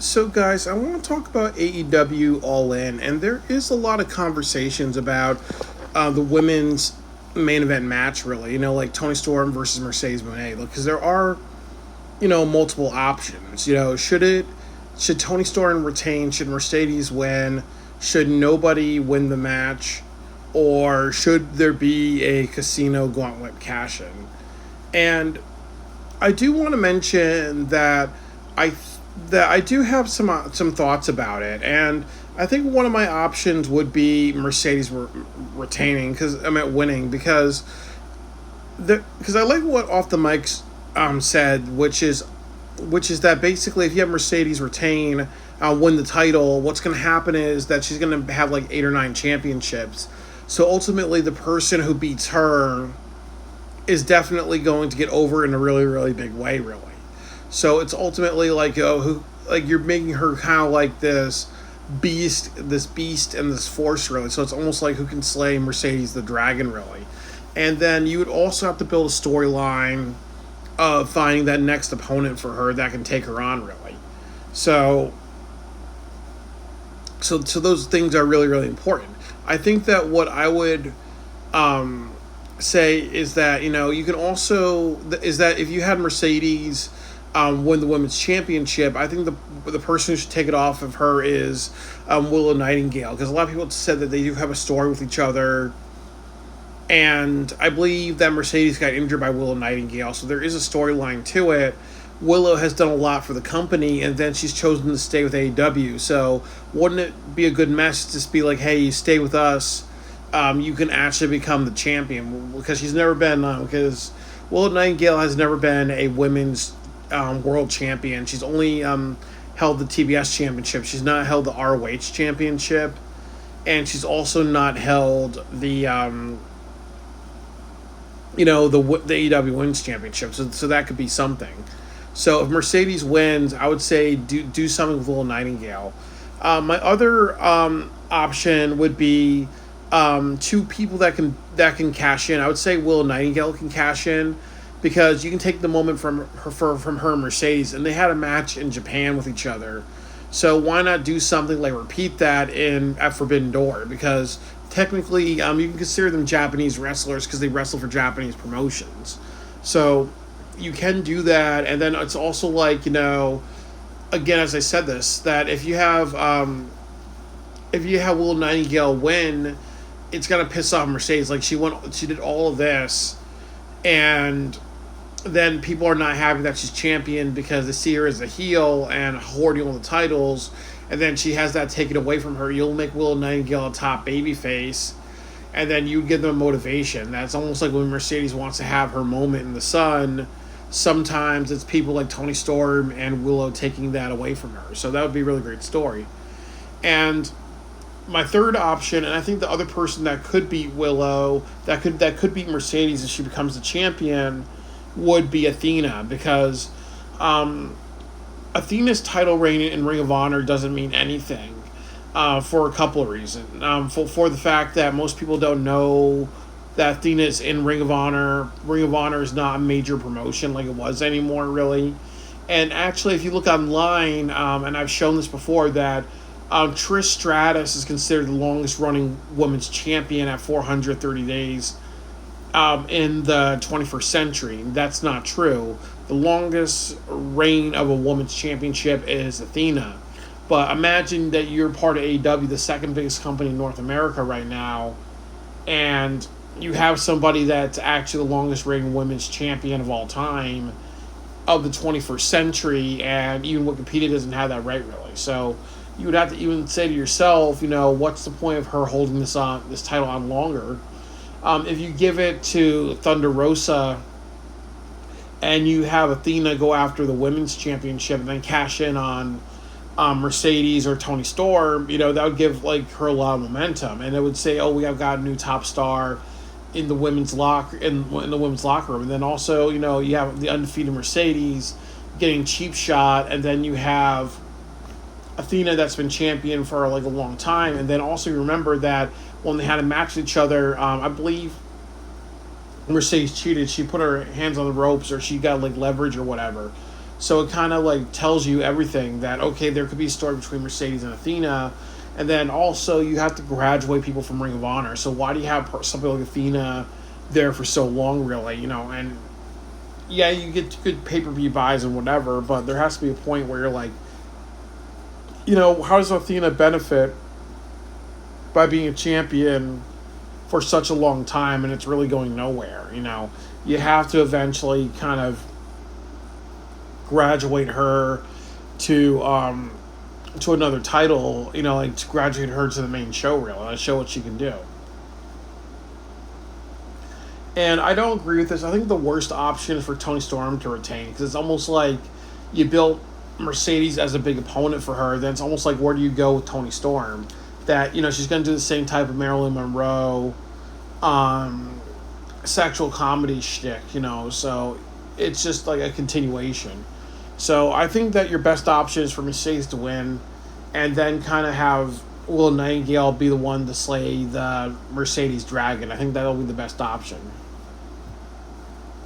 So, guys, I want to talk about AEW All In, and there is a lot of conversations about the women's main event match, really. Like Toni Storm versus Mercedes Moné, because there are multiple options. Should Toni Storm retain? Should Mercedes win? Should nobody win the match? Or should there be a casino gauntlet cash in? And I do want to mention I that I do have some thoughts about it, and I think one of my options would be Mercedes retaining because I'm at winning because I like what Off the Mics said, which is that basically if you have Mercedes retain, win the title, what's going to happen is that she's going to have like 8 or 9 championships. So ultimately, the person who beats her is definitely going to get over in a really, really big way, really. So it's ultimately like, you're making her kind of like this beast and this force, really. So it's almost like who can slay Mercedes the Dragon, really. And then you would also have to build a storyline of finding that next opponent for her that can take her on, really. So those things are really, really important. I think that what I would say is that you can also is that if you had Mercedes win the women's championship, I think the person who should take it off of her is Willow Nightingale, because a lot of people said that they do have a story with each other, and I believe that Mercedes got injured by Willow Nightingale, so there is a storyline to it. Willow has done a lot for the company, and then she's chosen to stay with AEW. So wouldn't it be a good message to just be like, hey, you stay with us, you can actually become the champion? Because she's never been, because Willow Nightingale has never been a women's world champion. She's only held the TBS championship. She's not held the ROH championship, and she's also not held the the AEW Women's Championship. So that could be something. So if Mercedes wins, I would say do something with Willow Nightingale. My other option would be 2 people that can cash in. I would say Willow Nightingale can cash in, because you can take the moment from her and Mercedes, and they had a match in Japan with each other. So why not do something like repeat that at Forbidden Door? Because technically, you can consider them Japanese wrestlers because they wrestle for Japanese promotions. So you can do that, and then it's also like, again, as I said this, that if you have Will Nightingale win, it's gonna piss off Mercedes. Like she did all of this, and then people are not happy that she's champion because they see her as a heel and hoarding all the titles, and then she has that taken away from her. You'll make Willow Nightingale a top babyface, and then you give them motivation. That's almost like when Mercedes wants to have her moment in the sun. Sometimes it's people like Toni Storm and Willow taking that away from her. So that would be a really great story. And my third option, and I think the other person that could beat Willow, that could beat Mercedes if she becomes the champion, would be Athena, because Athena's title reign in Ring of Honor doesn't mean anything for a couple of reasons. For the fact that most people don't know that Athena is in Ring of Honor. Ring of Honor is not a major promotion like it was anymore, really. And actually, if you look online, and I've shown this before, that Trish Stratus is considered the longest running women's champion at 430 days in the 21st century. That's not true. The longest reign of a women's championship is Athena. But imagine that you're part of AEW, the second biggest company in North America right now, and you have somebody that's actually the longest reigning women's champion of all time of the 21st century, and even Wikipedia doesn't have that right, really. So you would have to even say to yourself, what's the point of her holding this title on longer? If you give it to Thunder Rosa and you have Athena go after the women's championship and then cash in on Mercedes or Toni Storm, that would give her a lot of momentum, and it would say, oh, we have got a new top star in the women's locker room. And then also, you have the undefeated Mercedes getting cheap shot, and then you have Athena that's been champion for a long time. And then also remember that when they had a match with each other, I believe Mercedes cheated. She put her hands on the ropes, or she got leverage or whatever. So it kind of like tells you everything that, okay, there could be a story between Mercedes and Athena, and then also you have to graduate people from Ring of Honor. So why do you have something like Athena there for so long, really? And yeah, you get good pay per view buys and whatever, but there has to be a point where you're like, how does Athena benefit by being a champion for such a long time and it's really going nowhere? You have to eventually kind of graduate her to another title, like to graduate her to the main show reel and show what she can do. And I don't agree with this. I think the worst option is for Toni Storm to retain, because it's almost like you built Mercedes as a big opponent for her. Then it's almost like, where do you go with Toni Storm? That she's going to do the same type of Marilyn Monroe, sexual comedy shtick. So it's just like a continuation. So I think that your best option is for Mercedes to win, and then kind of have Will Nightingale be the one to slay the Mercedes Dragon. I think that'll be the best option.